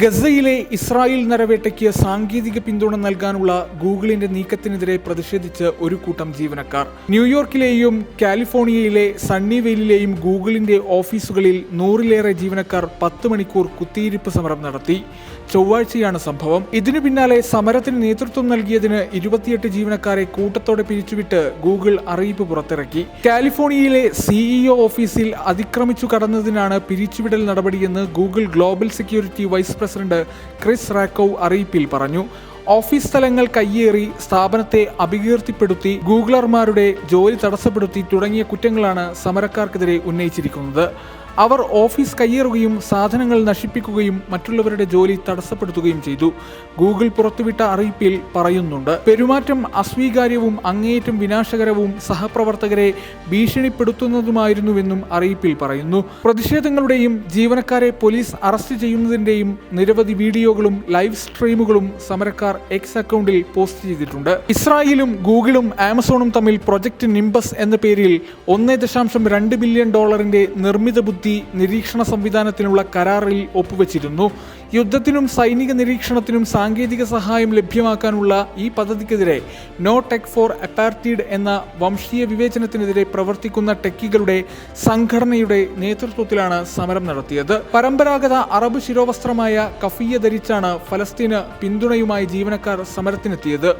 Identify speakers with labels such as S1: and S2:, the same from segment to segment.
S1: ഗസയിലെ ഇസ്രായേൽ നരവേട്ടയ്ക്ക് സാങ്കേതിക പിന്തുണ നൽകാനുള്ള ഗൂഗിളിന്റെ നീക്കത്തിനെതിരെ പ്രതിഷേധിച്ച് ഒരു കൂട്ടം ജീവനക്കാർ ന്യൂയോർക്കിലെയും കാലിഫോർണിയയിലെ സണ്ണിവെയിലിലെയും ഗൂഗിളിന്റെ ഓഫീസുകളിൽ 100-ലേറെ ജീവനക്കാർ 10 മണിക്കൂർ കുത്തിയിരിപ്പ് സമരം നടത്തി. ചൊവ്വാഴ്ചയാണ് സംഭവം. ഇതിനു പിന്നാലെ സമരത്തിന് നേതൃത്വം നൽകിയതിന് 28 ജീവനക്കാരെ കൂട്ടത്തോടെ പിരിച്ചുവിട്ട് ഗൂഗിൾ അറിയിപ്പ് പുറത്തിറക്കി. കാലിഫോർണിയയിലെ CEO ഓഫീസിൽ അതിക്രമിച്ചു കടന്നതിനാണ് പിരിച്ചുവിടൽ നടപടിയെന്ന് Google global security vice president Chris Rackow അറിയിപ്പിൽ പറഞ്ഞു. ഓഫീസ് സ്ഥലങ്ങൾ കയ്യേറി, സ്ഥാപനത്തെ അപകീർത്തിപ്പെടുത്തി, ഗൂഗിളർമാരുടെ ജോലി തടസ്സപ്പെടുത്തി തുടങ്ങിയ കുറ്റങ്ങളാണ് സമരക്കാർക്കെതിരെ ഉന്നയിച്ചിരിക്കുന്നത്. അവർ ഓഫീസ് കയ്യേറുകയും സാധനങ്ങൾ നശിപ്പിക്കുകയും മറ്റുള്ളവരുടെ ജോലി തടസ്സപ്പെടുത്തുകയും ചെയ്തു. ഗൂഗിൾ പുറത്തുവിട്ട അറിയിപ്പിൽ പറയുന്നുണ്ട്, പെരുമാറ്റം അസ്വീകാര്യവും അങ്ങേയറ്റം വിനാശകരവും സഹപ്രവർത്തകരെ ഭീഷണിപ്പെടുത്തുന്നതുമായിരുന്നുവെന്നും അറിയിപ്പിൽ പറയുന്നു. പ്രതിഷേധങ്ങളുടെയും ജീവനക്കാരെ പോലീസ് അറസ്റ്റ് ചെയ്യുന്നതിന്റെയും നിരവധി വീഡിയോകളും ലൈവ് സ്ട്രീമുകളും സമരക്കാർ എക്സ് അക്കൗണ്ടിൽ പോസ്റ്റ് ചെയ്തിട്ടുണ്ട്. ഇസ്രായേലും ഗൂഗിളും ആമസോണും തമ്മിൽ പ്രൊജക്ട് നിംബസ് എന്ന പേരിൽ $1.2 ബില്യൺ നിർമ്മിത ബുദ്ധി നിരീക്ഷണ സംവിധാനത്തിനുള്ള കരാറിൽ ഒപ്പുവെച്ചിരുന്നു. യുദ്ധത്തിനും സൈനിക നിരീക്ഷണത്തിനും സാങ്കേതിക സഹായം ലഭ്യമാക്കാനുള്ള ഈ പദ്ധതിക്കെതിരെ നോ ടെക് ഫോർ അപ്പാർത്തൈഡ് എന്ന വംശീയ വിവേചനത്തിനെതിരെ പ്രവർത്തിക്കുന്ന ടെക്കികളുടെ സംഘടനയുടെ നേതൃത്വത്തിലാണ് സമരം നടത്തിയത്. പരമ്പരാഗത അറബ് ശിരോവസ്ത്രമായ കഫിയ ധരിച്ചാണ് ഫലസ്തീന് പിന്തുണയുമായി ജീവനക്കാർ സമരത്തിനെത്തിയത്.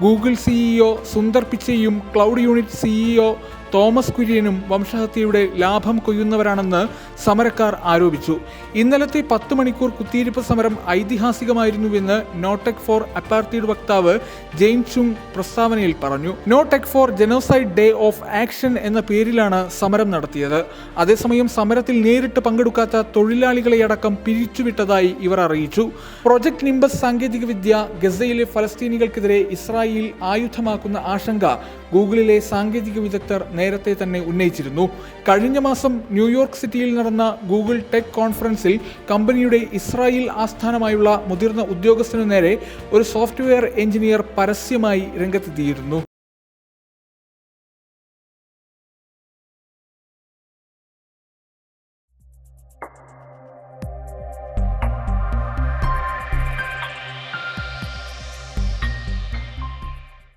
S1: ഗൂഗിൾ CEO സുന്ദർ പിച്ചയും ക്ലൗഡ് യൂണിറ്റ് CEO തോമസ് കുര്യനും വംശഹത്യയുടെ ലാഭം കൊയ്യുന്നവരാണെന്ന് സമരക്കാർ ആരോപിച്ചു. ഇന്നലത്തെ 10 മണിക്കൂർ കുത്തിയിരിപ്പ് സമരം ഐതിഹാസികമായിരുന്നുവെന്ന് നോ ടെക് ഫോർ അപ്പാർത്തൈഡ് വക്താവ് ജെയിൻ ചുങ് പ്രസ്താവനയിൽ പറഞ്ഞു. No tech for genocide day of action എന്ന പേരിലാണ് സമരം നടത്തിയത്. അതേസമയം സമരത്തിൽ നേരിട്ട് പങ്കെടുക്കാത്ത തൊഴിലാളികളെയടക്കം പിരിച്ചുവിട്ടതായി ഇവർ അറിയിച്ചു. പ്രൊജക്ട് നിംബസ് സാങ്കേതികവിദ്യ ഗസയിലെ ഫലസ്തീനികൾക്കെതിരെ ഇസ്രായേൽ ആയുധമാക്കുന്ന ആശങ്ക ഗൂഗിളിലെ സാങ്കേതിക വിദഗ്ധർ നേരത്തെ തന്നെ ഉന്നയിച്ചിരുന്നു. കഴിഞ്ഞ മാസം ന്യൂയോർക്ക് സിറ്റിയിൽ നടന്ന ഗൂഗിൾ ടെക് കോൺഫറൻസിൽ കമ്പനിയുടെ ഇസ്രായേൽ ആസ്ഥാനമായുള്ള മുതിർന്ന ഉദ്യോഗസ്ഥനു നേരെ ഒരു സോഫ്റ്റ്വെയർ എഞ്ചിനീയർ പരസ്യമായി രംഗത്തെത്തിയിരുന്നു.